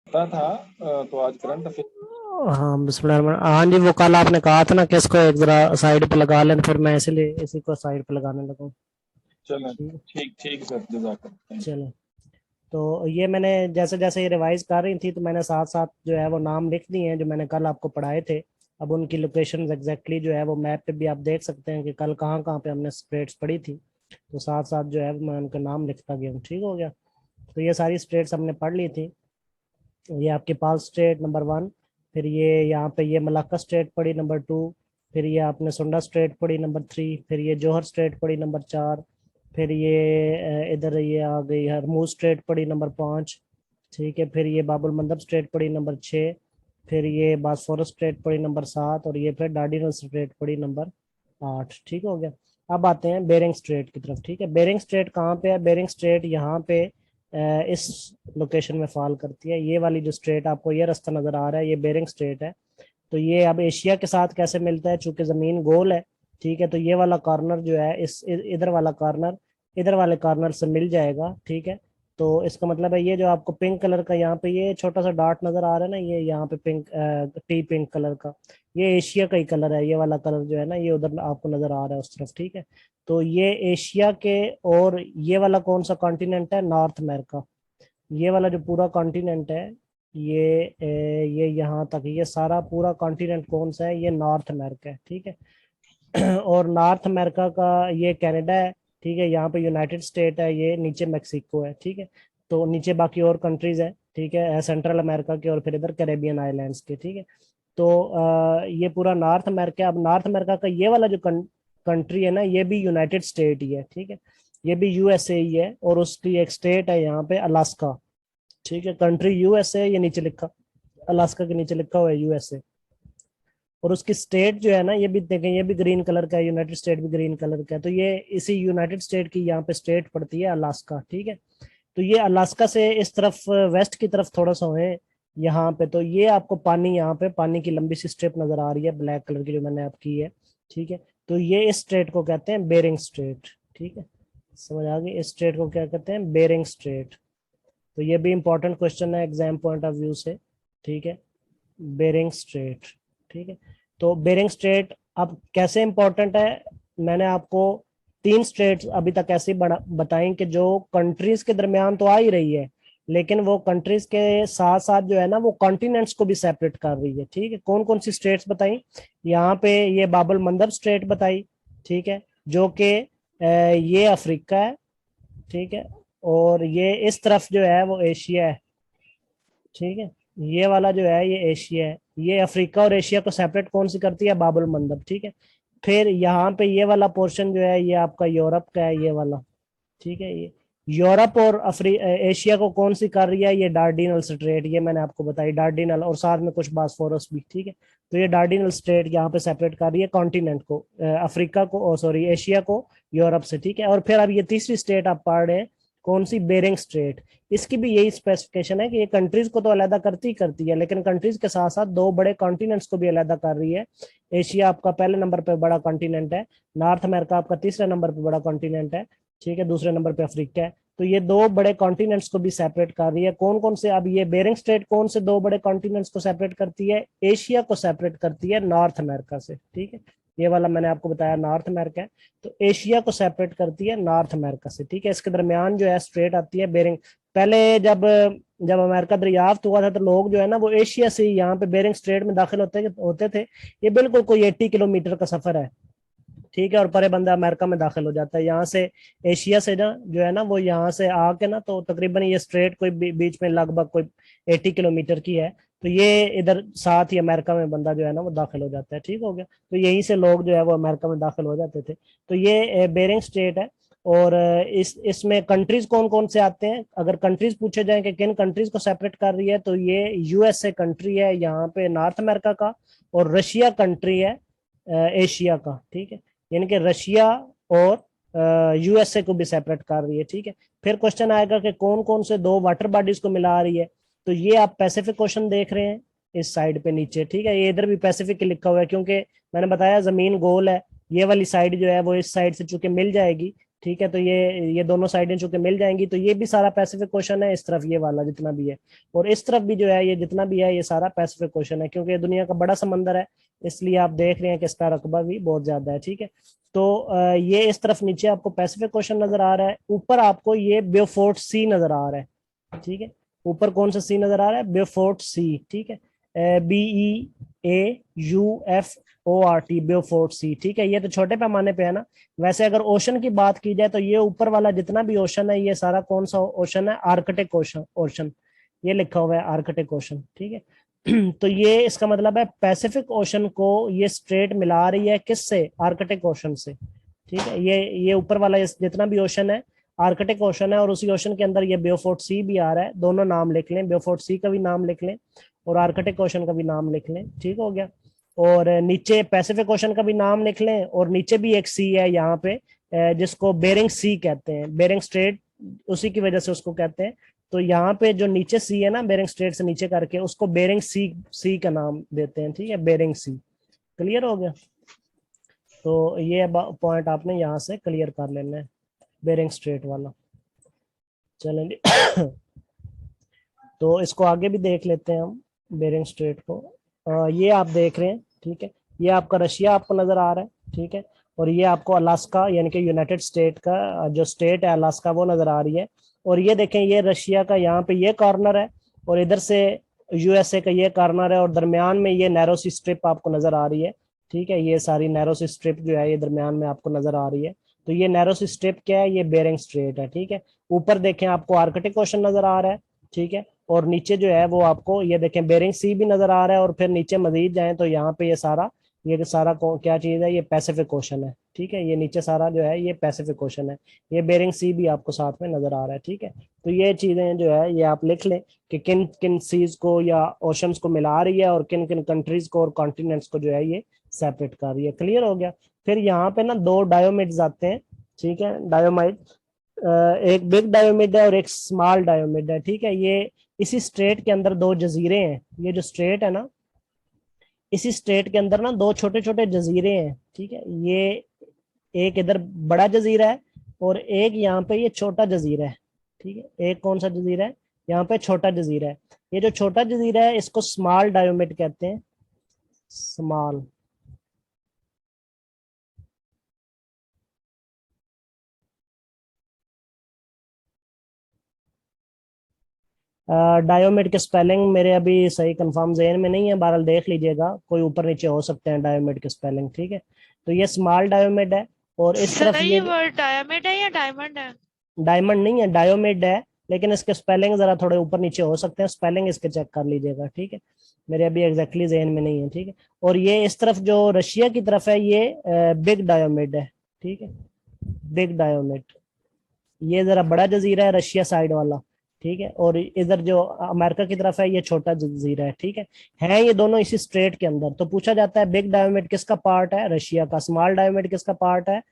पता था। तो आज करंट अफेयर। हाँ बिस्मिल्लाह, हाँ जी, वो कल आपने कहा था ना कि इसको एक जरा साइड पे लगा लें, फिर मैं इसलिए इसी को साइड पे लगाने लगा। चलें। ठीक। ठीक ठीक सर, जजाक थैंक चलो, तो ये मैंने जैसे जैसे ये रिवाइज कर रही थी तो मैंने साथ साथ जो है वो नाम लिख दिए हैं जो मैंने कल आपको पढ़ाए थे। अब उनकी लोकेशन एग्जैक्टली जो है वो मैप पे भी आप देख सकते हैं कि कल कहाँ कहाँ पे हमने स्ट्रेट्स पढ़ी थी। तो साथ साथ जो है मैं उनका नाम लिखता गया हूँ। ठीक हो गया। तो ये सारी स्ट्रेट्स हमने पढ़ ली थी। ये आपके पास स्टेट नंबर 1। फिर ये यहाँ पे ये मलाक्का स्टेट पड़ी नंबर 2। फिर ये आपने सुंडा स्टेट पड़ी नंबर 3। फिर ये जौहर स्टेट पड़ी नंबर 4। फिर ये इधर ये आ गई हरमूज स्टेट पड़ी नंबर 5। ठीक है। फिर ये बाबुल मंदब स्टेट पड़ी नंबर 6। फिर ये बासफोरस स्टेट पड़ी नंबर 7 और ये फिर डार्डिनल स्टेट पड़ी नंबर 8। ठीक हो गया। अब आते हैं बेरिंग स्ट्रेट की तरफ। ठीक है, बेरिंग स्ट्रेट कहाँ पे है? बेरिंग स्ट्रेट यहाँ पे इस लोकेशन में फॉल करती है। ये वाली जो स्ट्रेट आपको ये रास्ता नजर आ रहा है, ये बेरिंग स्ट्रेट है। तो ये अब एशिया के साथ कैसे मिलता है? चूंकि जमीन गोल है, ठीक है, तो ये वाला कॉर्नर जो है इस इधर वाला कॉर्नर इधर वाले कॉर्नर से मिल जाएगा। ठीक है। तो इसका मतलब है ये जो आपको पिंक कलर का यहाँ पे ये छोटा सा डॉट नजर आ रहा है ना, ये यहाँ पे पिंक टी पिंक कलर का, ये एशिया का ही कलर है। ये वाला कलर जो है ना ये उधर आपको नजर आ रहा है उस तरफ। ठीक है। तो ये एशिया के, और ये वाला कौन सा कॉन्टिनेंट है? North America. ये वाला जो पूरा कॉन्टिनेंट है, ये यहाँ तक, ये सारा पूरा कॉन्टिनेंट कौन सा है? ये नॉर्थ अमेरिका है। ठीक है। और नॉर्थ अमेरिका का ये कनाडा है। ठीक है। यहाँ पे यूनाइटेड स्टेट है, ये नीचे मेक्सिको है। ठीक है। तो नीचे बाकी और कंट्रीज है। ठीक है, सेंट्रल अमेरिका के और फिर इधर कैरेबियन आइलैंड्स के। ठीक है। तो ये पूरा नॉर्थ अमेरिका। अब नॉर्थ अमेरिका का ये वाला जो कंट्री है ना, ये भी यूनाइटेड स्टेट ही है। ठीक है। ये भी यूएसए ही है, और उसकी एक स्टेट है यहाँ पे अलास्का। ठीक है। कंट्री यूएसए, ये नीचे लिखा, अलास्का के नीचे लिखा हुआ है यूएसए। और उसकी स्टेट जो है ना, ये भी देखें, ये भी ग्रीन कलर का है, यूनाइटेड स्टेट भी ग्रीन कलर का है। तो ये इसी यूनाइटेड स्टेट की यहाँ पे स्टेट पड़ती है अलास्का। ठीक है। तो ये अलास्का से इस तरफ वेस्ट की तरफ थोड़ा सा है यहाँ पे। तो ये आपको पानी, यहाँ पे पानी की लंबी सी स्ट्रिप नजर आ रही है ब्लैक कलर की जो मैंने आप की है। ठीक है। तो ये इस स्ट्रेट को कहते हैं बेरिंग स्ट्रेट। ठीक है, समझ आ गई? इस स्ट्रेट को क्या कहते हैं? Bering Strait. तो ये भी इंपॉर्टेंट क्वेश्चन है एग्जाम पॉइंट ऑफ व्यू से। ठीक है, बेरिंग स्ट्रेट। ठीक है। तो बेरिंग स्ट्रेट अब कैसे इंपॉर्टेंट है? मैंने आपको 3 स्ट्रेट्स अभी तक ऐसी बताई कि जो कंट्रीज के दरमियान तो आ ही रही है, लेकिन वो कंट्रीज के साथ साथ जो है ना वो कॉन्टिनेंट्स को भी सेपरेट कर रही है। ठीक है, कौन कौन सी स्टेट्स बताई? यहाँ पे ये बाबुल मंदब स्ट्रेट बताई। ठीक है, जो कि ये अफ्रीका है। ठीक है। और ये इस तरफ जो है वो एशिया है। ठीक है, ये वाला जो है ये एशिया है। ये अफ्रीका और एशिया को सेपरेट कौन सी करती है? बाबुल मंदब। ठीक है। फिर यहाँ पे ये वाला पोर्शन जो है ये आपका यूरोप का है, ये वाला। ठीक है, ये यूरोप और एशिया को कौन सी कर रही है? ये डार्डिनल स्ट्रेट, ये मैंने आपको बताई, डार्डिनल, और साथ में कुछ बासफोरस भी। ठीक है। तो ये डार्डिनल स्ट्रेट यहाँ पे सेपरेट कर रही है कॉन्टिनेंट को, अफ्रीका को, सॉरी एशिया को यूरोप से। ठीक है। और फिर अब ये तीसरी स्टेट आप पढ़ रहे हैं, कौन सी? Bearing straight. इसकी भी यही स्पेसिफिकेशन है कि ये कंट्रीज को तो अलग करती ही करती है, लेकिन कंट्रीज के साथ साथ दो बड़े कॉन्टिनेंट्स को भी अलग कर रही है। एशिया आपका पहले नंबर पे बड़ा कॉन्टिनेंट है, नॉर्थ अमेरिका आपका तीसरे नंबर पे बड़ा कॉन्टिनेंट है। ठीक है, दूसरे नंबर पे अफ्रीका है। तो ये दो बड़े कॉन्टिनेंट्स को भी सेपरेट कर रही है। कौन कौन से? अब ये बेरिंग स्ट्रेट कौन से दो बड़े कॉन्टिनेंट्स को सेपरेट करती है? एशिया को सेपरेट करती है नॉर्थ अमेरिका से। ठीक है, ये वाला मैंने आपको बताया नॉर्थ अमेरिका है। तो एशिया को सेपरेट करती है नॉर्थ अमेरिका से। ठीक है, इसके दरमियान जो है स्ट्रेट आती है बेरिंग। पहले जब जब अमेरिका दरियाफ्त हुआ था तो लोग जो है ना वो एशिया से यहाँ पे बेरिंग स्ट्रेट में दाखिल होते थे। ये बिल्कुल कोई 80 किलोमीटर का सफर है। ठीक है, और परे बंदा अमेरिका में दाखिल हो जाता है। यहाँ से एशिया से ना जो है ना वो यहाँ से आके ना तो तकरीबन ये स्ट्रेट कोई बीच में लगभग कोई 80 किलोमीटर की है। तो ये इधर साथ ही अमेरिका में बंदा जो है ना वो दाखिल हो जाता है। ठीक हो गया। तो यहीं से लोग जो है वो अमेरिका में दाखिल हो जाते थे। तो ये बेरिंग स्ट्रेट है। और इस इसमें कंट्रीज कौन कौन से आते हैं? अगर कंट्रीज पूछे जाए कि किन कंट्रीज को सेपरेट कर रही है, तो ये यूएसए कंट्री है यहाँ पे नॉर्थ अमेरिका का, और रशिया कंट्री है एशिया का। ठीक है, यानी कि रशिया और यूएसए को भी सेपरेट कर रही है। ठीक है। फिर क्वेश्चन आएगा कि कौन कौन से दो वाटर बॉडीज को मिला रही है? तो ये आप पैसिफिक ओशन देख रहे हैं इस साइड पे नीचे। ठीक है, ये इधर भी पैसिफिक लिखा हुआ है क्योंकि मैंने बताया जमीन गोल है। ये वाली साइड जो है वो इस साइड से चूंकि मिल जाएगी, ठीक है, तो ये दोनों साइडें चूंकि मिल जाएंगी तो ये भी सारा पैसिफिक ओशन है, इस तरफ ये वाला जितना भी है, और इस तरफ भी जो है ये जितना भी है ये सारा पैसिफिक ओशन है, क्योंकि ये दुनिया का बड़ा समंदर है, इसलिए आप देख रहे हैं कि इसका रकबा भी बहुत ज्यादा है। ठीक है, तो ये इस तरफ नीचे आपको पैसिफिक ओशन नजर आ रहा है, ऊपर आपको ये ब्योफोर्ट सी नजर आ रहा है। ठीक है, ऊपर कौन सा सी नजर आ रहा है? ब्योफोर्ट सी। ठीक है, BEAUFORT, ब्योफोर्ट सी। ठीक है, ये तो छोटे पैमाने पे है ना। वैसे अगर ओशन की बात की जाए तो ये ऊपर वाला जितना भी ओशन है ये सारा कौन सा ओशन है? Arctic ocean. ओशन ये लिखा हुआ है आर्कटिक ओशन। ठीक है तो ये इसका मतलब है पैसिफिक ओशन को ये स्ट्रेट मिला रही है किससे? आर्कटिक ओशन से। ठीक है, ये ऊपर वाला जितना भी ओशन है आर्कटिक ओशन है, और उसी ओशन के अंदर ये ब्योफोर्ट सी भी आ रहा है। दोनों नाम लिख लें, ब्योफोर्ट सी का भी नाम लिख लें और आर्कटिक ओशन का भी नाम लिख लें। ठीक हो गया, और नीचे पैसिफिक ओशन का भी नाम लिख लें, और नीचे भी एक सी है यहाँ पे जिसको बेरिंग सी कहते हैं, बेरिंग स्ट्रेट उसी की वजह से उसको कहते हैं। तो यहाँ पे जो नीचे सी है ना, बेरिंग स्ट्रेट से नीचे करके, उसको बेरिंग सी सी का नाम देते हैं। ठीक है, बेरिंग सी। क्लियर हो गया? तो ये पॉइंट आपने यहाँ से क्लियर कर लेना है, बेरिंग स्ट्रेट वाला। चलेंगे तो इसको आगे भी देख लेते हैं हम, बेरिंग स्ट्रेट को। ये आप देख रहे हैं। ठीक है, ये आपका रशिया आपको नजर आ रहा है। ठीक है, और ये आपको अलास्का यानी कि यूनाइटेड स्टेट का जो स्टेट है अलास्का वो नजर आ रही है। और ये देखें, ये रशिया का यहाँ पे ये कॉर्नर है, और इधर से यूएसए का ये कॉर्नर है, और दरमियान में ये नैरो सी स्ट्रिप आपको नजर आ रही है। ठीक है, ये सारी नैरो सी स्ट्रिप जो है ये दरमियान में आपको नजर आ रही है। तो ये नैरो सी स्ट्रिप क्या है? ये बेरिंग स्ट्रेट है। ठीक है, ऊपर देखें आपको आर्कटिक ओशन नजर आ रहा है। ठीक है, और नीचे जो है वो आपको ये देखें बेरिंग सी भी नजर आ रहा है, और फिर नीचे मजीद जाएं तो यहाँ पे ये सारा क्या चीज है? ये पैसिफिक ओशन है। ठीक है, ये नीचे सारा जो है ये पैसिफिक ओशन है, ये बेरिंग सी भी आपको साथ में नजर आ रहा है। ठीक है, तो ये चीजें जो है ये आप लिख लें कि किन किन सीज को या ओशंस को मिला रही है, और किन किन कंट्रीज को और कॉन्टिनेंट्स को जो है ये सेपरेट कर रही है। क्लियर हो गया? फिर यहाँ पे ना दो डायोमिड्स आते हैं। ठीक है, डायोमाइड, एक बिग डायोमिड है और एक स्मॉल डायोमिड है। ठीक है, ये इसी स्ट्रेट के अंदर दो जजीरे हैं। ये जो स्ट्रेट है ना, इसी स्ट्रेट के अंदर ना दो छोटे छोटे जजीरे हैं। ठीक है, ये एक इधर बड़ा जजीरा है और एक यहाँ पे ये छोटा जजीरा है। ठीक है, एक कौन सा जजीरा है? यहाँ पे छोटा जजीरा है। ये जो छोटा जजीरा है इसको स्मॉल डायोमिड कहते हैं, स्मॉल। डायोमिड के स्पेलिंग मेरे अभी सही कंफर्म जहन में नहीं है, बहरहाल देख लीजिएगा, कोई ऊपर नीचे हो सकते हैं डायोमिड के स्पेलिंग। ठीक है, तो ये स्मॉल डायोमिड है, और इस तरफ सही ये वर्ड डायमंड है या डायमंड है? डायमंड नहीं है, डायोमिड है, लेकिन इसके स्पेलिंग जरा थोड़े ऊपर नीचे हो सकते हैं, स्पेलिंग इसके चेक कर लीजिएगा। ठीक है, मेरे अभी एग्जैक्टली जहन में नहीं है। ठीक है, और ये इस तरफ जो रशिया की तरफ है ये बिग डायोमिड है। ठीक है, बिग डायोमिड, ये जरा बड़ा जजीरा है रशिया साइड वाला। ठीक है, और इधर जो अमेरिका की तरफ है ये छोटा जजीरा है। ठीक है ये दोनों इसी स्ट्रेट के अंदर। तो पूछा जाता है बिग डायोमिड किसका पार्ट है? रशिया का। स्मॉल डायोमिड किसका पार्ट है?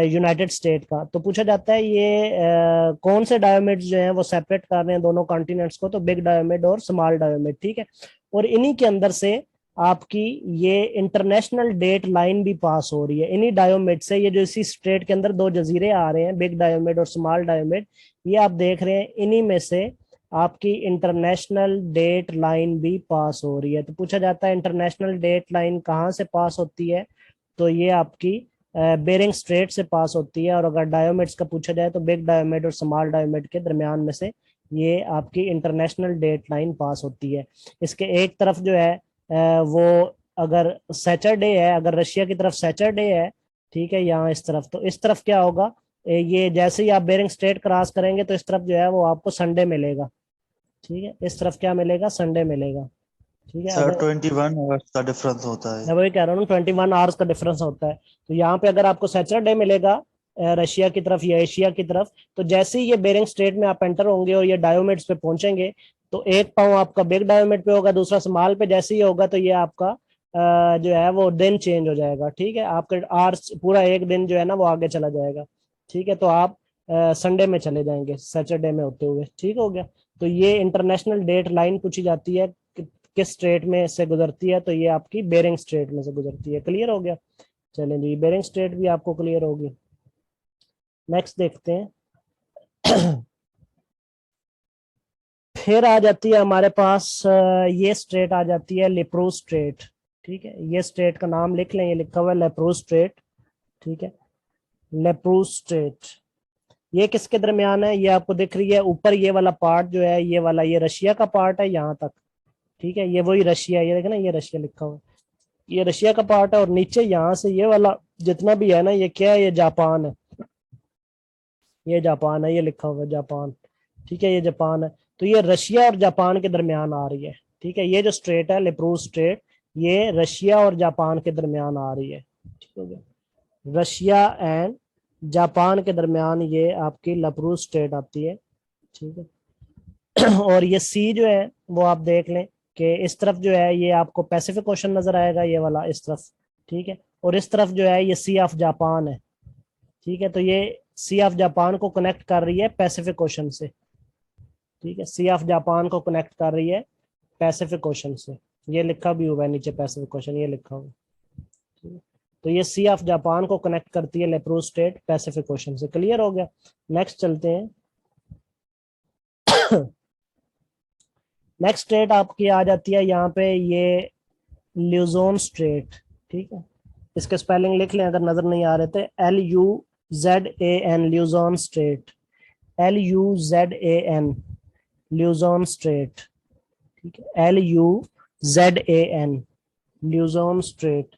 यूनाइटेड स्टेट का। तो पूछा जाता है ये कौन से डायोमिड जो हैं वो सेपरेट कर रहे हैं दोनों कॉन्टिनेंट्स को? तो बिग डायोमिड और स्मॉल डायोमिड। ठीक है, और इन्हीं के अंदर से आपकी ये इंटरनेशनल डेट लाइन भी पास हो रही है, इन्हीं डायोमिड से। ये जो इसी स्ट्रेट के अंदर दो जजीरे आ रहे हैं, बिग डायोमिड और स्मॉल डायोमिड, ये आप देख रहे हैं, इन्हीं में से आपकी इंटरनेशनल डेट लाइन भी पास हो रही है। तो पूछा जाता है इंटरनेशनल डेट लाइन कहाँ से पास होती है? तो ये आपकी बेरिंग स्ट्रेट से पास होती है। और अगर डायोमिड्स का पूछा जाए तो बिग डायोमिड और स्मॉल डायोमिड के दरमियान में से ये आपकी इंटरनेशनल डेट लाइन पास होती है। इसके एक तरफ जो है वो अगर सैटरडे है, अगर रशिया की तरफ सैटरडे है, ठीक है, यहाँ इस तरफ, तो इस तरफ क्या होगा? ये जैसे ही आप बेरिंग स्ट्रेट क्रॉस करेंगे तो इस तरफ जो है वो आपको संडे मिलेगा। ठीक है, इस तरफ क्या मिलेगा? संडे मिलेगा। ठीक है, सर अगर 21 आवर्स का डिफरेंस होता है। मैं वही कह रहा हूँ 21 आवर्स का डिफरेंस होता है। तो यहाँ पे अगर आपको सैटरडे मिलेगा रशिया की तरफ या एशिया की तरफ, तो जैसे ही ये बेरिंग स्ट्रेट में आप एंटर होंगे और ये डायोमिड्स पे पहुंचेंगे, तो एक पाँव आपका बिग डायोमिड पे होगा, दूसरा स्मॉल पे। जैसे ही होगा तो ये आपका जो है वो दिन चेंज हो जाएगा। ठीक है, आपके आवर्स पूरा एक दिन जो है ना वो आगे चला जाएगा। ठीक है, तो आप संडे में चले जाएंगे सैटरडे में होते हुए। ठीक हो गया? तो ये इंटरनेशनल डेट लाइन पूछी जाती है किस स्ट्रेट में से गुजरती है? तो ये आपकी बेरिंग स्ट्रेट में से गुजरती है। क्लियर हो गया? चलें जी, बेरिंग स्ट्रेट भी आपको क्लियर होगी। नेक्स्ट देखते हैं। फिर आ जाती है हमारे पास ये स्ट्रेट आ जाती है लेप्रोज स्ट्रेट। ठीक है, ये स्ट्रेट का नाम लिख लें, ये लिखा हुआ है लेप्रोज स्ट्रेट। ठीक है, लेप्रोज स्ट्रेट ये किसके दरमियान है, ये आपको दिख रही है ऊपर ये वाला पार्ट जो है, ये वाला ये रशिया का पार्ट है यहाँ तक। ठीक है, ये वही रशिया, ये देखे ना, ये रशिया लिखा हुआ है, ये रशिया का पार्ट है। और नीचे यहाँ से ये वाला जितना भी है ना, ये क्या है, ये जापान है, ये जापान है, ये लिखा हुआ है जापान। ठीक है, ये जापान है। तो ये रशिया और जापान के दरमियान आ रही है। ठीक है, ये जो स्ट्रेट है लेप्रोज स्ट्रेट, ये रशिया और जापान के दरमियान आ रही है। ठीक हो गया, रशिया एंड जापान के दरमियान ये आपकी लेप्रोज स्ट्रेट आती है। ठीक है, और ये सी जो है वो आप देख लें कि इस तरफ जो है ये आपको पैसिफिक ओशन नजर आएगा, ये वाला इस तरफ। ठीक है, और इस तरफ जो है ये सी ऑफ जापान है। ठीक है, तो ये सी ऑफ जापान को कनेक्ट कर रही है पैसिफिक ओशन से। ठीक है, सी ऑफ जापान को कनेक्ट कर रही है पैसिफिक ओशन से। ये लिखा भी हुआ है नीचे पैसिफिक ओशन, ये लिखा हुआ है। तो ये सी ऑफ जापान को कनेक्ट करती है लेप्रोज स्ट्रेट पैसिफिक ओशन से। क्लियर हो गया। नेक्स्ट चलते हैं। नेक्स्ट स्ट्रेट आपकी आ जाती है यहाँ पे ये ल्यूजोन स्ट्रेट। ठीक है, इसके स्पेलिंग लिख लें अगर नजर नहीं आ रहे थे, LUZAN ल्यूजोन स्ट्रेट, LUZAN ल्यूजोन स्ट्रेट। ठीक है, LUZAN ल्यूजोन स्ट्रेट।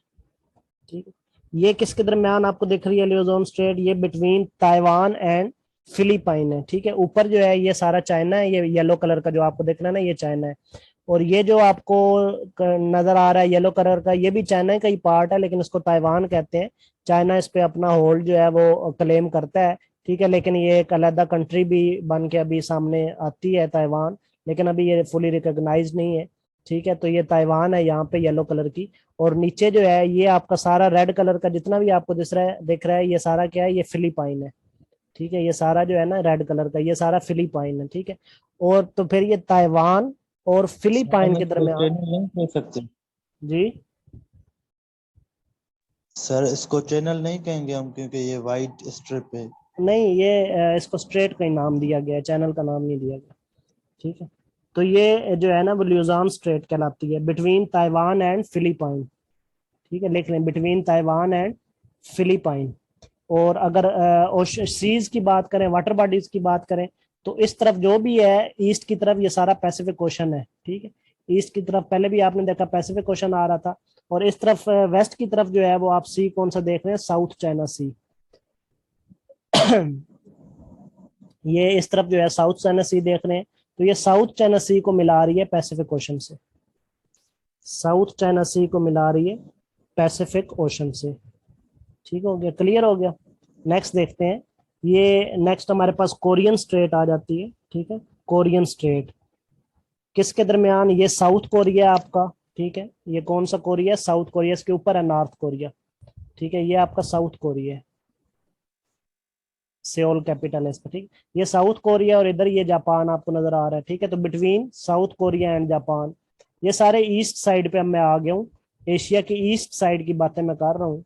ठीक है, ये किसके दरमियान आपको दिख रही है ल्यूजोन स्ट्रेट, ये बिटवीन ताइवान एंड फिलीपाइन है। ठीक है, ऊपर जो है ये सारा चाइना है, ये येलो कलर का जो आपको दिख रहा है ना, ये चाइना है। और ये जो आपको नजर आ रहा है येलो कलर का, ये भी चाइना का ही पार्ट है, लेकिन इसको ताइवान कहते हैं। चाइना इस पे अपना होल्ड जो है वो क्लेम करता है। ठीक है, लेकिन ये एक अलग कंट्री भी बन के अभी सामने आती है ताइवान, लेकिन अभी ये फुली रिकॉग्नाइज नहीं है। ठीक है, तो ये ताइवान है यहाँ पे येलो कलर की। और नीचे जो है ये आपका सारा रेड कलर का जितना भी आपको दिख रहा है, ये सारा क्या है, ये फिलीपाइन है। ठीक है, ये सारा जो है ना रेड कलर का, ये सारा फिलीपाइन है। ठीक है, और तो फिर ये ताइवान और फिलीपाइन के दरमियान नहीं कह सकते जी। सर, इसको चैनल नहीं कहेंगे हम, क्योंकि ये वाइट स्ट्रिप है। नहीं, ये इसको स्ट्रेट का ही नाम दिया गया है, चैनल का नाम नहीं दिया गया। ठीक है, तो ये जो है ना वो ल्यूजान स्ट्रेट कहलाती है, बिटवीन ताइवान एंड फिलीपाइन। ठीक है, लिख लें, बिटवीन ताइवान एंड फिलीपाइन। और अगर सीज की बात करें, वाटर बॉडीज की बात करें, तो इस तरफ जो भी है ईस्ट की तरफ ये सारा पैसिफिक ओशन है। ठीक है, ईस्ट की तरफ पहले भी आपने देखा पैसिफिक ओशन आ रहा था। और इस तरफ वेस्ट की तरफ जो है वो आप सी कौन सा देख रहे हैं, साउथ चाइना सी। ये इस तरफ जो है साउथ चाइना सी देख रहे हैं, तो ये साउथ चाइना सी को मिला रही है पैसिफिक ओशन से, साउथ चाइना सी को मिला रही है पैसिफिक ओशन से। ठीक हो गया, क्लियर हो गया। नेक्स्ट देखते हैं, ये नेक्स्ट हमारे पास कोरियन स्ट्रेट आ जाती है। ठीक है, कोरियन स्ट्रेट किसके दरमियान, ये साउथ कोरिया आपका। ठीक है, ये कौन सा कोरिया, साउथ कोरिया, इसके ऊपर है नॉर्थ कोरिया। ठीक है, ये आपका साउथ कोरिया है, सियोल कैपिटल है इसका। ठीक, ये साउथ कोरिया और इधर ये जापान आपको नजर आ रहा है। ठीक है, तो between south Korea and Japan, ये सारे ईस्ट साइड पे मैं आ गया हूँ, एशिया की ईस्ट साइड की बातें मैं कर रहा हूँ।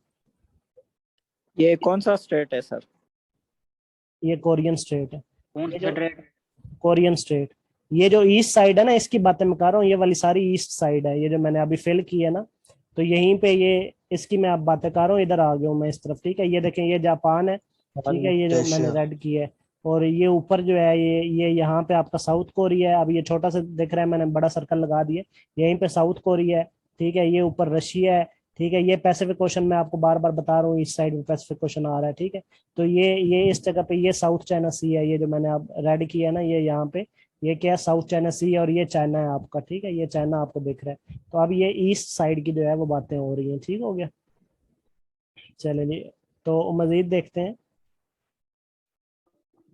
ये कौन सा स्टेट है सर? ये कोरियन स्टेट है, कौन ये सा जो स्टेट? कोरियन स्टेट, ये जो ईस्ट साइड है ना इसकी बातें मैं कर रहा हूँ, ये वाली सारी ईस्ट साइड है, ये जो मैंने अभी फिल की है ना, तो यहीं पे ये इसकी मैं अब बातें कर रहा हूँ, इधर आ गया हूँ मैं इस तरफ। ठीक है, ये देखें ये जापान है। ठीक है, ये जो मैंने रेड की है, और ये ऊपर जो है ये यहाँ पे आपका साउथ कोरिया है। अब ये छोटा सा दिख रहा है, मैंने बड़ा सर्कल लगा दिया, यहीं पे साउथ कोरिया है। ठीक है, ये ऊपर रशिया है। ठीक है, ये पैसिफिक ओशन में आपको बार बार बता रहा हूँ, इस साइड में पैसिफिक ओशन आ रहा है। ठीक है, तो ये इस जगह पे ये साउथ चाइना सी है, ये जो मैंने अब रेड किया है ना, ये यहाँ पे ये क्या है, साउथ चाइना सी है, और ये चाइना है आपका। ठीक है, ये चाइना आपको दिख रहा है। तो अब ये ईस्ट साइड की जो है वो बातें हो रही हैं। ठीक हो गया, चलिए जी, तो मजीद देखते हैं।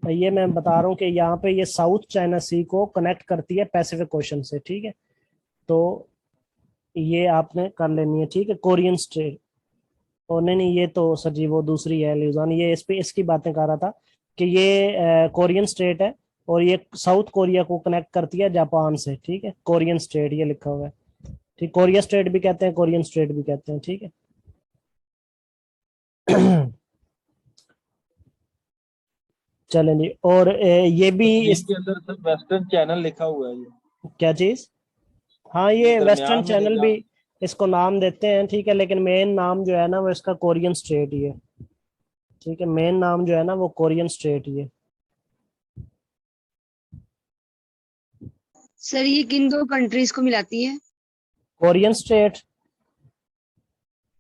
ये मैं बता रहा हूँ कि यहाँ पे ये साउथ चाइना सी को कनेक्ट करती है पैसिफिक ओशन से। ठीक है, तो ये आपने कर लेनी है। ठीक है, कोरियन स्ट्रेट, और नहीं ये तो सर जी वो दूसरी है ल्यूजान, ये इस पे इसकी बातें कर रहा था कि ये कोरियन स्टेट है, और ये साउथ कोरिया को कनेक्ट करती है जापान से। ठीक है, कोरियन स्टेट ये लिखा हुआ है। ठीक, कोरिया स्टेट भी कहते हैं, कोरियन स्टेट भी कहते हैं। ठीक है, चलें जी। और ये भी इसके अंदर सर वेस्टर्न चैनल लिखा हुआ है ये क्या चीज? हाँ, ये वेस्टर्न दरमियान में चैनल भी जहाँ इसको नाम देते हैं, ठीक है, लेकिन मेन नाम जो है ना वो इसका कोरियन स्ट्रेट ही है। ठीक है, मेन नाम जो है ना वो कोरियन स्ट्रेट ही है। सर ये किन दो कंट्रीज को मिलाती है? कोरियन स्ट्रेट,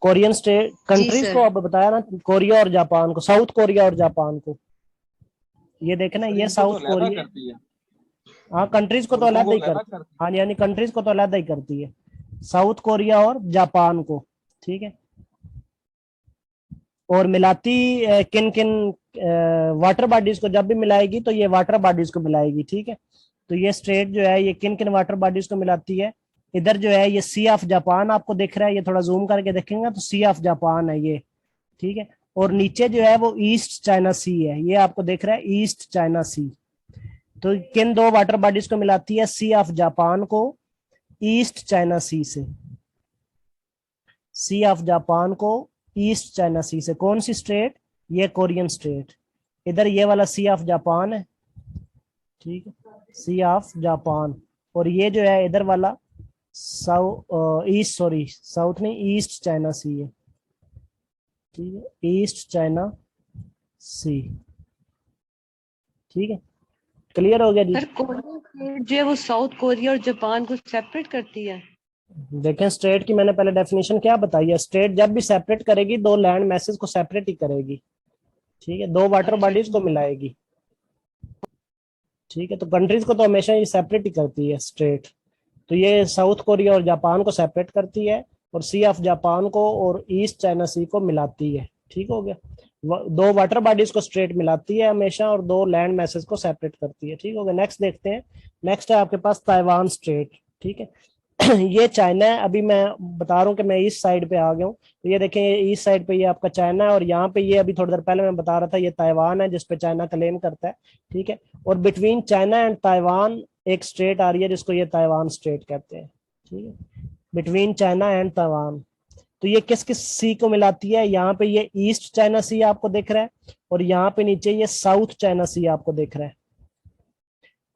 कोरियन स्टेट जी कंट्रीज को सर। अब बताया ना, कोरिया और जापान को, साउथ कोरिया और जापान को। ये देखे ना, सर ये इनको तो साउथ अलहदा कोरिया। करती है, हाँ, कंट्रीज को तो मुल्कों अलग को ही अलहदा करती है। करती हाँ जी, यानी कंट्रीज को तो अलग ही करती है, साउथ कोरिया और जापान को। ठीक है, और मिलाती किन किन वाटर बॉडीज को जब भी मिलाएगी तो ये वाटर बॉडीज को मिलाएगी। ठीक है, तो ये स्ट्रेट जो है ये किन किन वाटर बॉडीज को मिलाती है? इधर जो है ये सी ऑफ जापान आपको दिख रहा है, ये थोड़ा जूम करके देखेंगे तो सी ऑफ जापान है ये। ठीक है, और नीचे जो है वो ईस्ट चाइना सी है, ये आपको दिख रहा है ईस्ट चाइना सी। तो किन दो वाटर बॉडीज को मिलाती है? सी ऑफ जापान को ईस्ट चाइना सी से, सी ऑफ जापान को ईस्ट चाइना सी से। कौन सी स्ट्रेट? ये कोरियन स्ट्रेट। इधर ये वाला सी ऑफ जापान है, ठीक है, सी ऑफ जापान। और ये जो है इधर वाला ईस्ट, सॉरी साउथ नहीं, ईस्ट चाइना सी है। ठीक है, ईस्ट चाइना सी। ठीक है, क्लियर हो गया जी? सर कोरिया स्टेट जो है वो साउथ कोरिया और जापान को सेपरेट करती है। देखें, स्टेट की मैंने पहले डेफिनेशन क्या बताई है, स्टेट जब भी सेपरेट करेगी दो लैंड मैसेज को सेपरेट ही करेगी। ठीक है, दो वाटर बॉडीज को मिलाएगी। ठीक है, तो कंट्रीज को तो हमेशा ये सेपरेट ही करती है स्टेट। तो ये साउथ कोरिया और जापान को सेपरेट करती है, और सी ऑफ जापान को और ईस्ट चाइना सी को मिलाती है। ठीक हो गया, दो वाटर बॉडीज को स्ट्रेट मिलाती है हमेशा, और दो लैंड मैसेज को सेपरेट करती है। ठीक हो गया, नेक्स्ट देखते हैं। नेक्स्ट है आपके पास ताइवान स्ट्रेट। ठीक है, ये चाइना है, अभी मैं बता रहा हूँ कि मैं ईस्ट साइड पे आ गया हूँ। तो ये देखें, ये ईस्ट साइड पे ये आपका चाइना है, और यहाँ पे ये अभी थोड़ी देर पहले मैं बता रहा था ये ताइवान है जिसपे चाइना क्लेम करता है। ठीक है, और बिटवीन चाइना एंड ताइवान एक स्टेट आ रही है जिसको ये ताइवान स्टेट कहते हैं। ठीक है, बिटवीन चाइना एंड ताइवान। तो ये किस किस सी को मिलाती है? यहाँ पे ये ईस्ट चाइना सी आपको दिख रहा है, और यहाँ पे नीचे ये साउथ चाइना सी आपको दिख रहा है।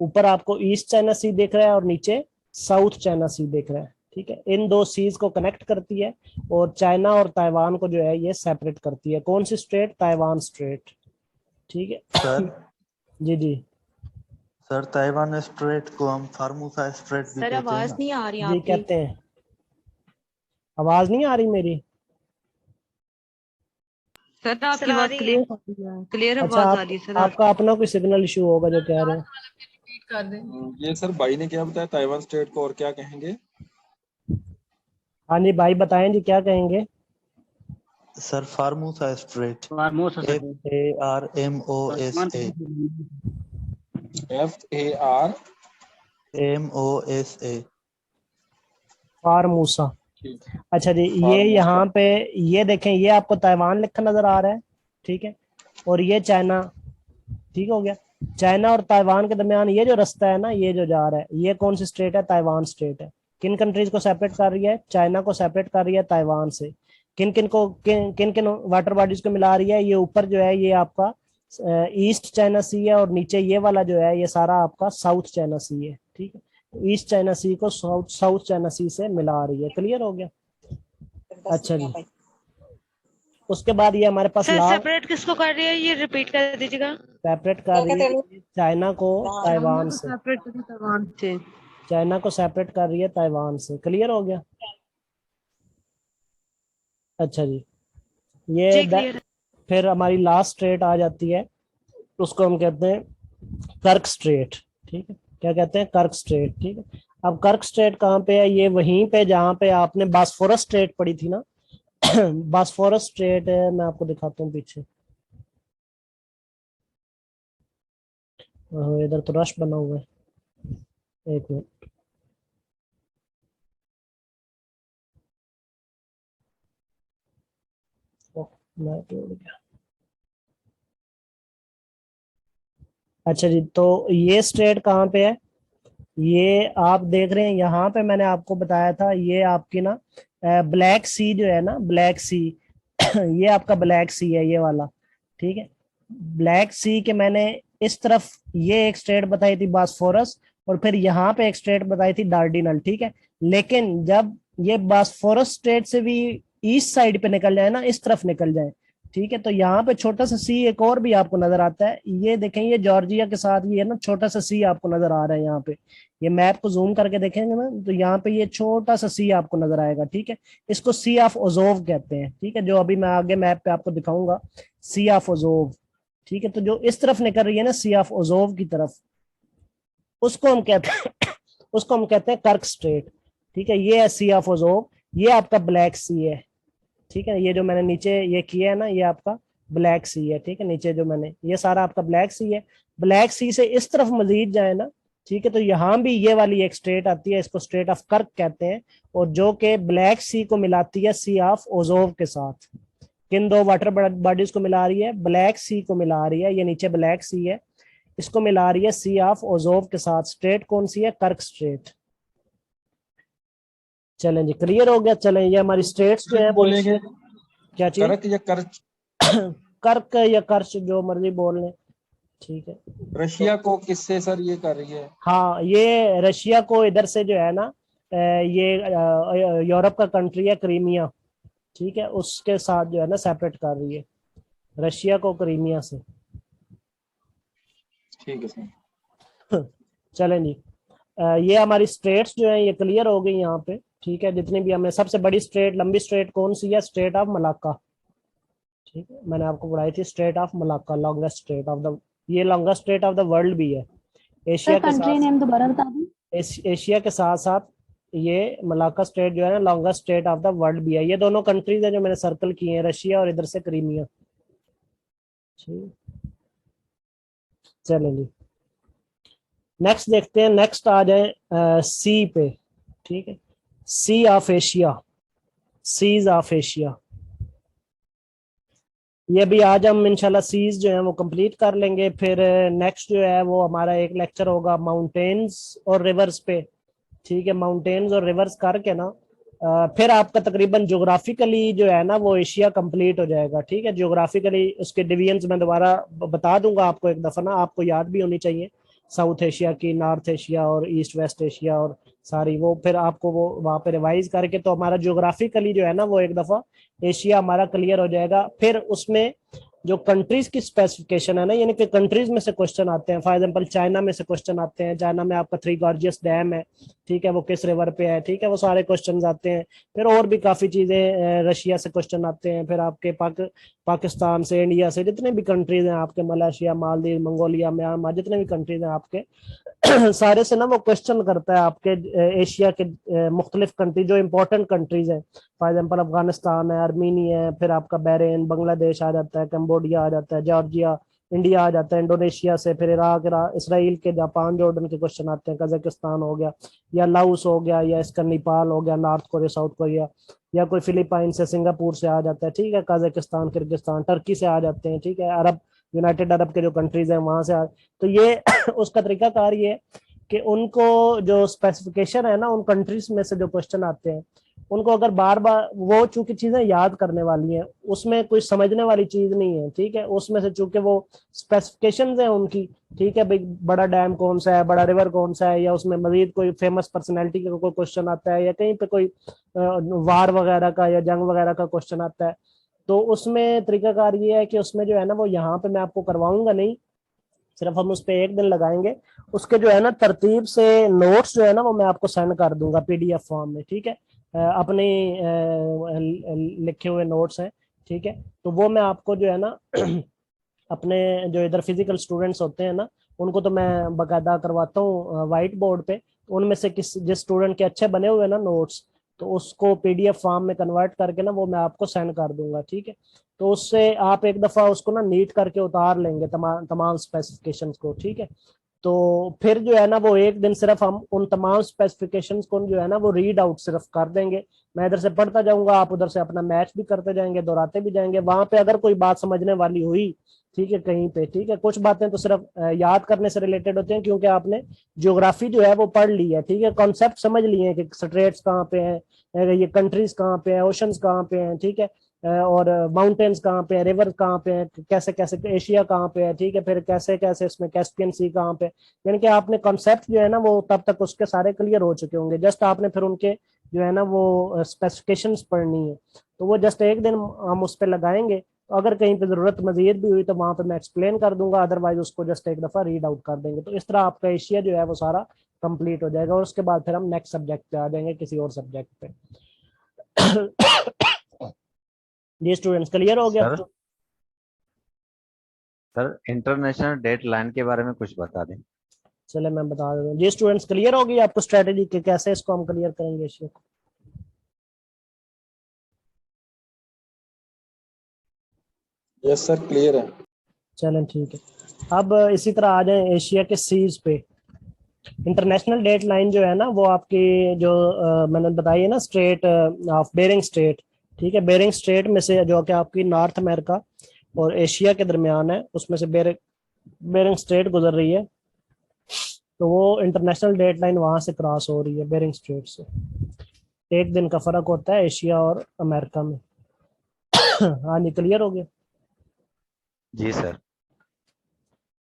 ऊपर आपको ईस्ट चाइना सी दिख रहा है और नीचे साउथ चाइना सी दिख रहा है। ठीक है, इन दो सीज को कनेक्ट करती है, और चाइना और ताइवान को जो है ये सेपरेट करती है। कौन सी स्ट्रेट? Taiwan straight. ठीक है सर जी जी सर ताइवान स्ट्रेट को हम फार्मूसा स्ट्रेट भी सर कहते हैं आवाज ना? नहीं आ रही जी आपकी। कहते हैं। आवाज नहीं आ रही मेरी? सर आपकी सर आ आवाज रही है। क्लियर आ रही है, क्लियर अच्छा, आवाज आ रही है सर आपकी। आपका अपना कोई सिग्नल इशू होगा जो कह रहे हैं। ये सर भाई ने क्या बताया ताइवान स्टेट को, और क्या कहेंगे? हाँ जी भाई, बताएं जी क्या कहेंगे। Sir Formosa strait, FARMOSA, MOSA। Formosa. ठीक, अच्छा जी, ये फार्मूसा। यहाँ पे ये देखें, ये आपको ताइवान लिखा नजर आ रहा है। ठीक है, और ये चाइना। ठीक हो गया, चाइना और ताइवान के दरमियान ये जो रास्ता है ना, ये जो जा रहा है, ये कौन सी स्टेट है? ताइवान स्टेट है। किन कंट्रीज को सेपरेट कर रही है? चाइना को सेपरेट कर रही है ताइवान से। किन किन वाटर बॉडीज को मिला रही है? ये ऊपर जो है ये आपका ईस्ट चाइना सी है, और नीचे ये वाला जो है ये सारा आपका साउथ चाइना सी है। ठीक है, ईस्ट चाइना सी को साउथ चाइना सी से मिला रही है। क्लियर हो गया? अच्छा जी, उसके बाद ये हमारे पास सर लास्ट सेपरेट किसको कर रही है, ये रिपीट कर दीजिएगा। सेपरेट कर रही है चाइना को ताइवान से। सेपरेट करी ताइवान से। चाइना को सेपरेट कर रही है ताइवान से। क्लियर हो गया? अच्छा जी, ये जी क्लियर है। फिर हमारी लास्ट स्ट्रेट आ जाती है, उसको हम कहते हैं कर्क स्ट्रेट। ठीक है, क्या कहते हैं? कर्क स्ट्रेट। ठीक है, अब कर्क स्ट्रेट कहाँ पे है? ये वहीं पे जहाँ पे आपने बास्फोरस स्ट्रेट पढ़ी थी ना। बास्फोरस स्ट्रेट है, मैं आपको दिखाता हूँ पीछे। इधर तो रश बना हुआ है, एक मिनट। मैं टूट गया। अच्छा जी, तो ये स्ट्रेट कहाँ पे है? ये आप देख रहे हैं यहाँ पे, मैंने आपको बताया था ये आपकी ना ब्लैक सी जो है ना, ब्लैक सी। ये आपका ब्लैक सी है ये वाला। ठीक है, ब्लैक सी के मैंने इस तरफ ये एक स्ट्रेट बताई थी बास्फोरस, और फिर यहाँ पे एक स्ट्रेट बताई थी डार्डिनल, ठीक है। लेकिन जब ये बास्फोरस स्ट्रेट से भी ईस्ट साइड पे निकल जाए ना, इस तरफ निकल जाए, ठीक है, तो यहाँ पे छोटा सा सी एक और भी आपको नजर आता है। ये देखें, ये जॉर्जिया के साथ ये ना छोटा सा सी आपको नजर आ रहा है यहाँ पे। ये मैप को जूम करके देखेंगे ना, तो यहाँ पे ये छोटा सा सी आपको नजर आएगा, ठीक है। इसको सी ऑफ ओजोव कहते हैं, ठीक है, जो अभी मैं आगे मैप पे आपको दिखाऊंगा, सी ऑफ ओजोव, ठीक है। तो जो इस तरफ निकल रही है ना सी ऑफ ओजोव की तरफ, उसको हम कहते हैं उसको हम कहते हैं कर्क स्ट्रेट, ठीक है। ये है सी ऑफ ओजोव, ये आपका ब्लैक सी है, ठीक है। ये जो मैंने नीचे ये किया है ना, ये आपका ब्लैक सी है, ठीक है। नीचे जो मैंने ये सारा आपका ब्लैक सी है। ब्लैक सी से इस तरफ मजीद जाए ना, ठीक है, तो यहाँ भी ये वाली एक स्ट्रेट आती है, इसको स्ट्रेट ऑफ कर्क कहते हैं, और जो कि ब्लैक सी को मिलाती है सी ऑफ ओजोव के साथ। किन दो वाटर बॉडीज को मिला रही है? ब्लैक सी को मिला रही है, ये नीचे ब्लैक सी है, इसको मिला रही है सी ऑफ ओजोव के साथ। स्ट्रेट कौन सी है? कर्क स्ट्रेट। चलें जी, क्लियर हो गया। चलें, ये हमारी स्ट्रेट्स जो है बोलेंगे क्या चीज? करक या कर्च? कर्क या कर्च, जो मर्जी बोल लें, ठीक है। रशिया को किससे सर ये कर रही है? हाँ, ये रशिया को इधर से जो है ना, ये यूरोप का कंट्री है क्रीमिया, ठीक है, उसके साथ जो है ना सेपरेट कर रही है रशिया को क्रीमिया से। ठीक है सर। चलें जी, ये हमारी स्ट्रेट्स जो है ये क्लियर हो गई यहाँ पे, ठीक है। जितनी भी हमें सबसे बड़ी स्ट्रेट, लंबी स्ट्रेट कौन सी है? स्ट्रेट ऑफ मलाक्का, ठीक है, मैंने आपको पढ़ाई थी strait of Malacca, longest strait of the, ये longest strait of the world भी है। एशिया के कंट्री नेम दोबारा बता दूं? एशिया के साथ साथ ये मलाक्का स्ट्रेट जो है ना longest strait of the world भी है। ये दोनों कंट्रीज है जो मैंने सर्कल किए हैं, रशिया और इधर से क्रीमिया, ठीक। चलें जी, नेक्स्ट देखते हैं। नेक्स्ट आ जाए सी पे, ठीक है, sea of Asia, seas of Asia. ये भी आज हम इंशाल्लाह सीज जो है वो कंप्लीट कर लेंगे। फिर नेक्स्ट जो है वो हमारा एक लेक्चर होगा माउंटेन्स और रिवर्स पे, ठीक है। माउंटेन्स और रिवर्स करके ना फिर आपका तकरीबन ज्योग्राफिकली जो है ना वो एशिया कंप्लीट हो जाएगा, ठीक है। ज्योग्राफिकली उसके डिवीजन्स मैं दोबारा बता दूंगा आपको एक दफा ना, आपको याद भी होनी चाहिए, साउथ एशिया की, नॉर्थ एशिया और ईस्ट वेस्ट एशिया और सारी वो, फिर आपको वो वहाँ पे रिवाइज करके तो हमारा ज्योग्राफिकली जो है ना वो एक दफा एशिया हमारा क्लियर हो जाएगा। फिर उसमें जो कंट्रीज की स्पेसिफिकेशन है ना, यानी कि कंट्रीज में से क्वेश्चन आते हैं। फॉर एग्जांपल चाइना में से क्वेश्चन आते हैं, चाइना में आपका थ्री गॉर्जियस डैम है, ठीक है, वो किस रिवर पे है, ठीक है, वो सारे क्वेश्चन आते हैं। फिर और भी काफी चीजें, रशिया से क्वेश्चन आते हैं, फिर आपके पाकिस्तान से, इंडिया से, जितने भी कंट्रीज हैं आपके, मलेशिया, मालदीव, मंगोलिया, म्यांमार, जितने भी कंट्रीज हैं आपके सारे से ना वो क्वेश्चन करता है आपके एशिया के मुख्तलिफ कंट्री, जो इंपॉर्टेंट कंट्रीज हैं। फॉर एग्जाम्पल अफगानिस्तान है, आर्मीनिया है, फिर आपका बहरीन, बांग्लादेश आ जाता है, कंबोडिया आ जाता है, जॉर्जिया, इंडिया आ जाता है, इंडोनेशिया से, फिर इराक, इसराइल के, जापान, जॉर्डन के क्वेश्चन आते हैं, कजाकिस्तान हो गया, या लाओस हो गया, या इसका नेपाल हो गया, नॉर्थ कोरिया, साउथ कोरिया, या कोई फिलीपाइन से, सिंगापुर से आ जाता है, ठीक है, कजाकिस्तान, किर्गिस्तान, टर्की से आ जाते हैं, ठीक है, अरब, यूनाइटेड अरब के जो कंट्रीज हैं वहां से तो ये उसका तरीकाकार ये है कि उनको जो स्पेसिफिकेशन है ना, उन कंट्रीज में से जो क्वेश्चन आते हैं उनको अगर बार बार, वो चूंकि चीजें याद करने वाली हैं, उसमें कोई समझने वाली चीज नहीं है, ठीक है, उसमें से चूंकि वो स्पेसिफिकेशंस हैं उनकी, ठीक है, भाई बड़ा डैम कौन सा है, बड़ा रिवर कौन सा है, या उसमें मजीद कोई फेमस पर्सनैलिटी का कोई क्वेश्चन आता है, या कहीं पे कोई वार वगैरह का या जंग वगैरह का क्वेश्चन आता है, तो उसमें तरीकाकार ये है कि उसमें जो है ना वो यहाँ पे मैं आपको करवाऊंगा नहीं, सिर्फ हम उस पर एक दिन लगाएंगे। उसके जो है ना तरतीब से नोट्स जो है ना वो मैं आपको सेंड कर दूंगा PDF फॉर्म में, ठीक है, अपने लिखे हुए नोट्स हैं, ठीक है, तो वो मैं आपको जो है ना अपने जो इधर फिजिकल स्टूडेंट्स होते हैं ना उनको तो मैं बाकायदा करवाता हूँ वाइट बोर्ड पे, उनमें से जिस स्टूडेंट के अच्छे बने हुए ना नोट्स, तो उसको PDF फॉर्म में कन्वर्ट करके ना वो मैं आपको सेंड कर दूंगा, ठीक है। तो उससे आप एक दफा उसको ना नीट करके उतार लेंगे तमाम स्पेसिफिकेशंस को, ठीक है। तो फिर जो है ना वो एक दिन सिर्फ हम उन तमाम स्पेसिफिकेशंस को जो है ना वो रीड आउट सिर्फ कर देंगे। मैं इधर से पढ़ता जाऊंगा, आप उधर से अपना मैच भी करते जाएंगे, दोहराते भी जाएंगे। वहां पे अगर कोई बात समझने वाली हुई, ठीक है, कहीं पे, ठीक है, कुछ बातें तो सिर्फ याद करने से रिलेटेड होती हैं क्योंकि आपने ज्योग्राफी जो है वो पढ़ ली है, ठीक है, कॉन्सेप्ट समझ लिए हैं कि स्ट्रेट्स कहाँ पे हैं, ये कंट्रीज कहाँ पे हैं, ओशंस कहाँ पे हैं, ठीक है, और माउंटेन्स कहाँ पे है, रिवर कहाँ पे है, कैसे कैसे एशिया कहाँ पे है, ठीक है, फिर कैसे कैसे इसमें कैस्पियन सी कहाँ पे, यानी कि आपने कॉन्सेप्ट जो है ना वो तब तक उसके सारे क्लियर हो चुके होंगे, जस्ट आपने फिर उनके जो है ना वो स्पेसिफिकेशंस पढ़नी है। तो वो जस्ट एक दिन हम उस पर लगाएंगे, तो अगर कहीं पे जरूरत मजीद भी हुई तो वहां पे मैं एक्सप्लेन कर दूंगा, अदरवाइज उसको जस्ट एक दफा रीड आउट कर देंगे। तो इस तरह आपका एशिया जो है वो सारा कंप्लीट हो जाएगा, और उसके बाद फिर हम नेक्स्ट सब्जेक्ट पे आ जाएंगे, किसी और सब्जेक्ट पे। ये स्टूडेंट्स क्लियर हो गया? Sir sir international date line के बारे में कुछ बता दें। चले मैं बता देता हूँ। ये स्टूडेंट्स क्लियर हो गई आपको स्ट्रेटेजी के कैसे इसको हम क्लियर करेंगे एशिया को? यस सर क्लियर है। चलें ठीक है। अब इसी तरह आ जाए एशिया के सीज पे। इंटरनेशनल डेट लाइन जो है ना वो आपकी जो मैंने बताई है ना, स्ट्रेट ऑफ बेरिंग स्ट्रेट, ठीक है, बेरिंग स्ट्रेट में से जो कि आपकी नॉर्थ अमेरिका और एशिया के दरमियान है, उसमें से बेरिंग स्ट्रेट गुजर रही है, तो वो इंटरनेशनल डेट लाइन वहां से क्रॉस हो रही है बेरिंग स्ट्रेट से। एक दिन का फर्क होता है एशिया और अमेरिका में। हाँ जी क्लियर हो गया? जी सर।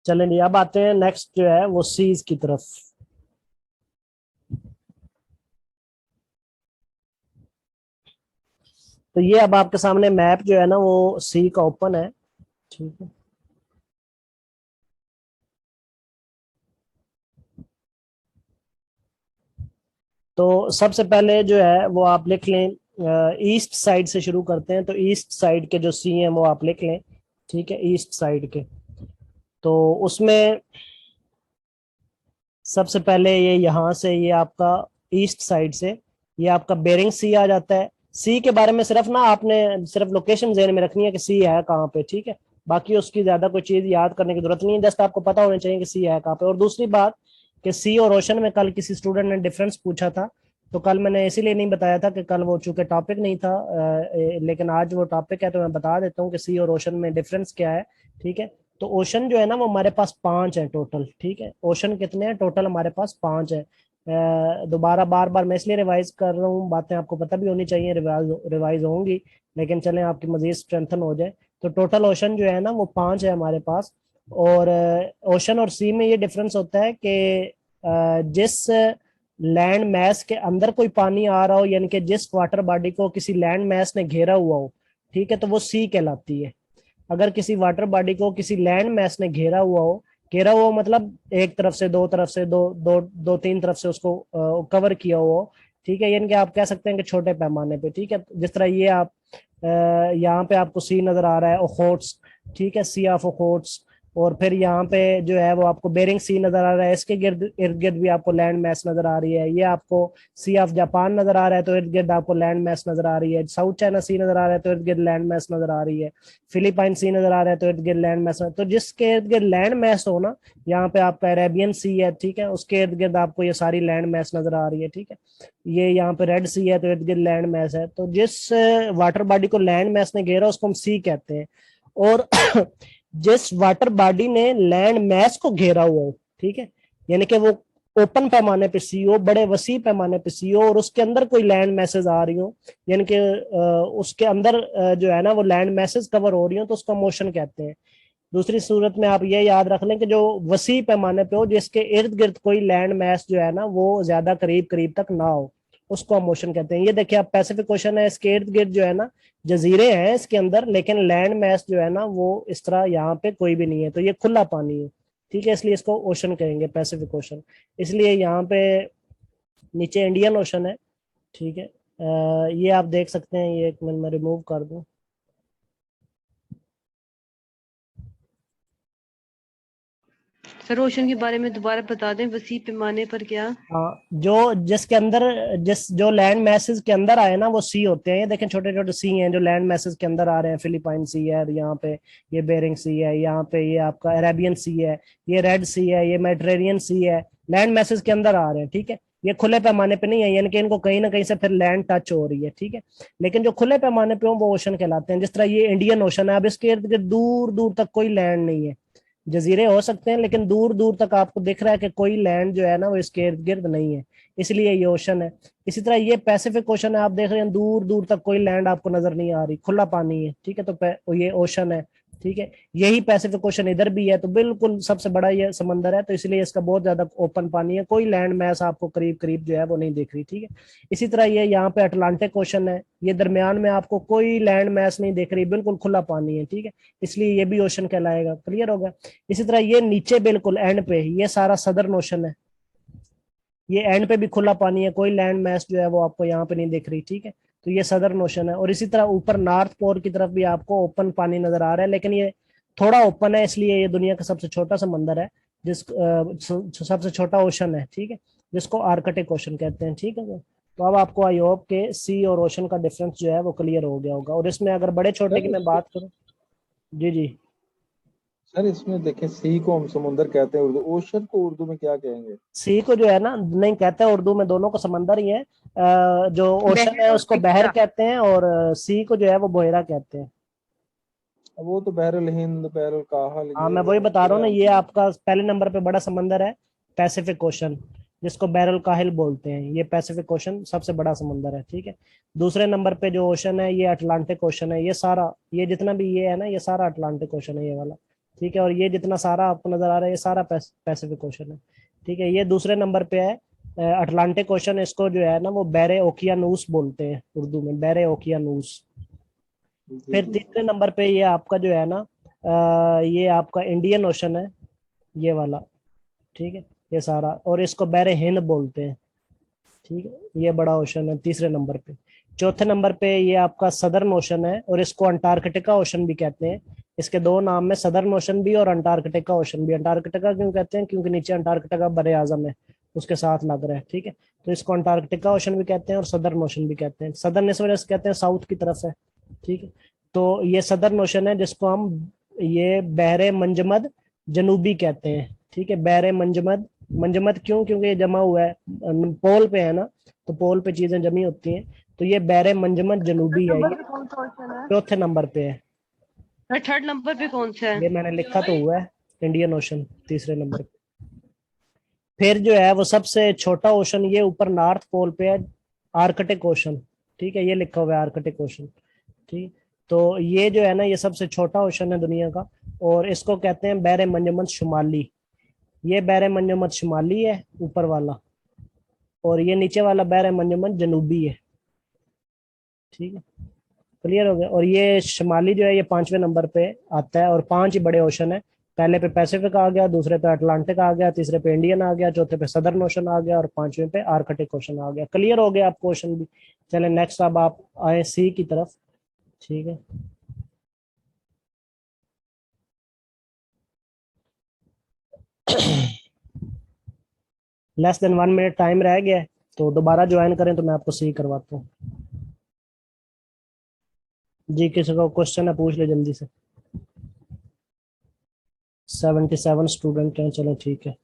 चलें जी, अब आते हैं नेक्स्ट जो है वो सीज की तरफ। तो ये अब आपके सामने मैप जो है ना वो सी का ओपन है, ठीक है। तो सबसे पहले जो है वो आप लिख लें, ईस्ट साइड से शुरू करते हैं, तो ईस्ट साइड के जो सी हैं वो आप लिख लें, ठीक है, ईस्ट साइड के। तो उसमें सबसे पहले ये यहाँ से, ये आपका ईस्ट साइड से ये आपका बेरिंग सी आ जाता है। सी के बारे में सिर्फ ना आपने सिर्फ लोकेशन ज़हन में रखनी है कि सी है कहाँ पे, ठीक है, बाकी उसकी ज्यादा कोई चीज याद करने की जरूरत नहीं है, जस्ट आपको पता होना चाहिए कि सी है कहाँ पे। और दूसरी बात कि सी और ओशन में कल किसी स्टूडेंट ने डिफरेंस पूछा था, तो कल मैंने इसीलिए नहीं बताया था कि कल वो चूंकि टॉपिक नहीं था, लेकिन आज वो टॉपिक है तो मैं बता देता हूँ कि सी और ओशन में डिफरेंस क्या है, ठीक है। तो ओशन जो है ना वो हमारे पास 5 है टोटल, ठीक है। ओशन कितने हैं टोटल? हमारे पास 5 है। दोबारा बार बार मैं इसलिए रिवाइज कर रहा हूँ, बातें आपको पता भी होनी चाहिए, रिवाइज होंगी, लेकिन चलें आपकी मजीद स्ट्रेंथन हो जाए। तो टोटल ओशन जो है ना वो 5 है हमारे पास। और ओशन और सी में ये डिफरेंस होता है कि जिस लैंड मैस के अंदर कोई पानी आ रहा हो, यानी कि जिस वाटर बॉडी को किसी लैंड मैस ने घेरा हुआ हो, ठीक है, तो वो सी कहलाती है। अगर किसी वाटर बॉडी को किसी लैंड मैस ने घेरा हुआ मतलब एक तरफ से, दो तरफ से, दो तीन तरफ से उसको कवर किया हुआ हो, ठीक है, यानी कि आप कह सकते हैं कि छोटे पैमाने पे, ठीक है। जिस तरह ये आप यहाँ पे आपको सी नजर आ रहा है, ओखोट्स, ठीक है, सी ऑफ ओखोट्स। और फिर यहाँ पे जो है वो आपको बेरिंग सी नजर आ रहा है, इसके इर्द गिर्द भी आपको लैंड मैस नजर आ रही है। ये आपको सी ऑफ जापान नजर आ रहा है, तो इर्द गिर्द आपको लैंड मैस नजर आ रही है। साउथ चाइना सी नजर आ रहा है, तो इर्द गिर्द लैंड मैस नजर आ रही है। फिलीपाइन सी नजर आ रहा है, तो इर्द गिर्द लैंड मैस। तो जिसके इर्द गिर्द लैंड मैस हो ना, यहाँ पे आपका अरेबियन सी है, ठीक है, उसके इर्द गिर्द आपको ये सारी लैंड मैस नजर आ रही है, ठीक है। ये यहाँ पे रेड सी है, तो इर्द गिर्द लैंड मैस है। तो जिस वाटर बॉडी को लैंड मैस ने घेरा उसको हम सी कहते हैं। और जिस वाटर बॉडी ने लैंड मैस को घेरा हुआ हो, ठीक है, यानी कि वो ओपन पैमाने पे सी हो, बड़े वसी पैमाने पे सी हो, और उसके अंदर कोई लैंड मैसेज आ रही हो, यानी कि उसके अंदर जो है ना वो लैंड मैसेज कवर हो रही हो, तो उसको मोशन कहते हैं। दूसरी सूरत में आप ये याद रख लें कि जो वसी पैमाने पे हो, जिसके इर्द गिर्द कोई लैंड मैस जो है ना वो ज्यादा करीब करीब तक ना हो, उसको हम मोशन कहते हैं। ये देखिए आप, पैसिफिक ओशन है, इसके इर्द गिर्द जो है ना जजीरे हैं इसके अंदर, लेकिन लैंड मैस जो है ना वो इस तरह यहाँ पे कोई भी नहीं है, तो ये खुला पानी है, ठीक है, इसलिए इसको ओशन कहेंगे, पैसिफिक ओशन। इसलिए यहाँ पे नीचे इंडियन ओशन है, ठीक है। ये आप देख सकते हैं, ये एक मिनट में रिमूव कर दूं। सर ओशन के बारे में दोबारा बता दें, वसी पैमाने पर क्या? हाँ, जो जिसके अंदर जो लैंड मैसेज के अंदर आए ना वो सी होते हैं। ये देखें छोटे छोटे सी हैं जो लैंड मैसेज के अंदर आ रहे हैं। फिलीपाइन सी है यहाँ पे, ये बेरिंग सी है यहाँ पे, ये आपका अरेबियन सी है, ये रेड सी है, ये मेडिटेरेनियन सी है, लैंड मैसेज के अंदर आ रहे हैं, ठीक है। ये खुले पैमाने पे नहीं है, यानी कि इनको कहीं ना कहीं से फिर लैंड टच हो रही है, ठीक है। लेकिन जो खुले पैमाने पे हो वो ओशन कहलाते हैं। जिस तरह ये इंडियन ओशन है, अब इसके इर्द गिर्द दूर दूर तक कोई लैंड नहीं है, जजीरे हो सकते हैं लेकिन दूर दूर तक आपको दिख रहा है कि कोई लैंड जो है ना वो इसके इर्द गिर्द नहीं है। इसलिए ये ओशन है। इसी तरह ये पैसिफिक ओशन है, आप देख रहे हैं दूर दूर तक कोई लैंड आपको नजर नहीं आ रही, खुला पानी है, ठीक है, तो ये ओशन है, ठीक है। यही पैसिफिक ओशन इधर भी है, तो बिल्कुल सबसे बड़ा ये समंदर है, तो इसलिए इसका बहुत ज्यादा ओपन पानी है, कोई लैंड मैस आपको करीब करीब जो है वो नहीं दिख रही, ठीक है। इसी तरह ये यहाँ पे अटलांटिक ओशन है, ये दरमियान में आपको कोई लैंड मैस नहीं दिख रही, बिल्कुल खुला पानी है, ठीक है, इसलिए ये भी ओशन कहलाएगा। क्लियर होगा। इसी तरह ये नीचे बिल्कुल एंड पे ये सारा सदर्न ओशन है, ये एंड पे भी खुला पानी है, कोई लैंड मैस जो है वो आपको यहाँ पे नहीं दिख रही, ठीक है, तो ये सदर्न ओशन है। और इसी तरह ऊपर नॉर्थ पोल की तरफ भी आपको ओपन पानी नजर आ रहा है, लेकिन ये थोड़ा ओपन है, इसलिए ये दुनिया का सबसे छोटा समंदर है, सबसे छोटा ओशन है, ठीक है, जिसको आर्कटिक ओशन कहते हैं, ठीक है। तो अब आपको आई होप के सी और ओशन का डिफरेंस जो है वो क्लियर हो गया होगा। और इसमें अगर बड़े छोटे की मैं बात करूं, जी जी सर इसमें देखें, सी को हम समुंदर कहते हैं उर्दू, ओशन को उर्दू में क्या कहेंगे? सी को जो है ना, नहीं कहते हैं उर्दू में, दोनों को समंदर ही है। जो ओशन है उसको बहर कहते हैं, और सी को जो है वो बोहिरा कहते हैं। अब वो तो बहरुल हिंद, बहरुल काहल, हाँ, मैं वही बता रहा हूँ ना, ये आपका पहले नंबर पे बड़ा समंदर है पैसिफिक ओशन, जिसको बैरल काहिल बोलते हैं, ये पैसिफिक ओशन सबसे बड़ा समंदर है, ठीक है। दूसरे नंबर पे जो ओशन है ये अटलांटिक ओशन है, ये सारा, ये जितना भी ये है ना, ये सारा अटलांटिक ओशन है, ये वाला, ठीक है। और ये जितना सारा आपको नजर आ रहा है ये सारा पैसिफिक ओशन है, ठीक है। ये दूसरे नंबर पे है अटलांटिक ओशन, इसको जो है ना वो बैरे ओकियानूस बोलते हैं उर्दू में, बैरे ओकियानूस। फिर तीसरे नंबर पे ये आपका जो है ना ये आपका इंडियन ओशन है, ये वाला, ठीक है, ये सारा, और इसको बैरे हिंद बोलते हैं, ठीक है, ये बड़ा ओशन है तीसरे नंबर पे। चौथे नंबर पे ये आपका सदर्न ओशन है, और इसको अंटार्कटिका ओशन भी कहते हैं। इसके दो नाम में, सदर्न ओशन भी और अंटार्कटिका ओशन भी। अंटार्कटिका क्यों कहते हैं? क्योंकि नीचे अंटार्कटिका बड़े आजम है, उसके साथ लग रहा है, ठीक है, तो इसको अंटार्कटिका ओशन भी कहते हैं और सदर्न ओशन भी कहते हैं। सदर्न इस वजह से कहते हैं साउथ की तरफ है, ठीक है। तो ये सदर्न ओशन है, जिसको हम ये बहरे मंजमद जनूबी कहते हैं, ठीक है, बहरे मंजमद। मंजमद क्यों? क्योंकि ये जमा हुआ है पोल पे है ना, तो पोल पे चीजें जमी होती हैं, तो ये बहरे मंजमद जनूबी है, ये कौन सा ऑप्शन है? चौथे नंबर पे है। थर्ड नंबर पे कौन सा है? ये मैंने लिखा तो हुआ है इंडियन ओशन तीसरे नंबर पे। फिर जो है वो सबसे छोटा ओशन ये ऊपर नॉर्थ पोल पे है, आर्कटिक ओशन, ठीक है, ये लिखा हुआ है आर्कटिक ओशन, ठीक। तो ये जो है ना ये सबसे छोटा ओशन है दुनिया का, और इसको कहते हैं बहरे मंजमद शुमाली। ये बहरे मंजमद शुमाली है ऊपर वाला, और ये नीचे वाला बहरे मंजमद जनूबी है, ठीक है, क्लियर हो गया। और ये शुमाली जो है ये 5वें नंबर पे आता है, और 5 ही बड़े ओशन है। पहले पे पैसिफिक आ गया, दूसरे पे अटलांटिक आ गया, तीसरे पे इंडियन आ गया, चौथे पे सदर्न ओशन आ गया, और 5वें पे आर्कटिक ओशन आ गया। क्लियर हो गया आपको ओशन भी। चले नेक्स्ट, अब आप आए सी की तरफ, ठीक है। लेस देन 1 मिनट टाइम रह गया है, तो दोबारा ज्वाइन करें तो मैं आपको सी करवाता हूँ। जी, किसी को क्वेश्चन है पूछ ले जल्दी से। 77 स्टूडेंट हैं, चलो ठीक है।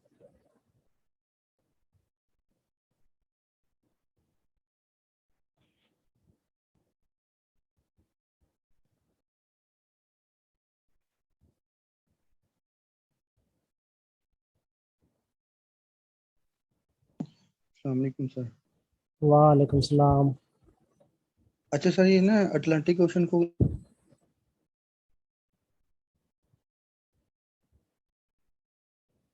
अस्सलामुअलैकुम सर। वालेकुम सलाम। अच्छा सर, ये ना अटलांटिक ओशन को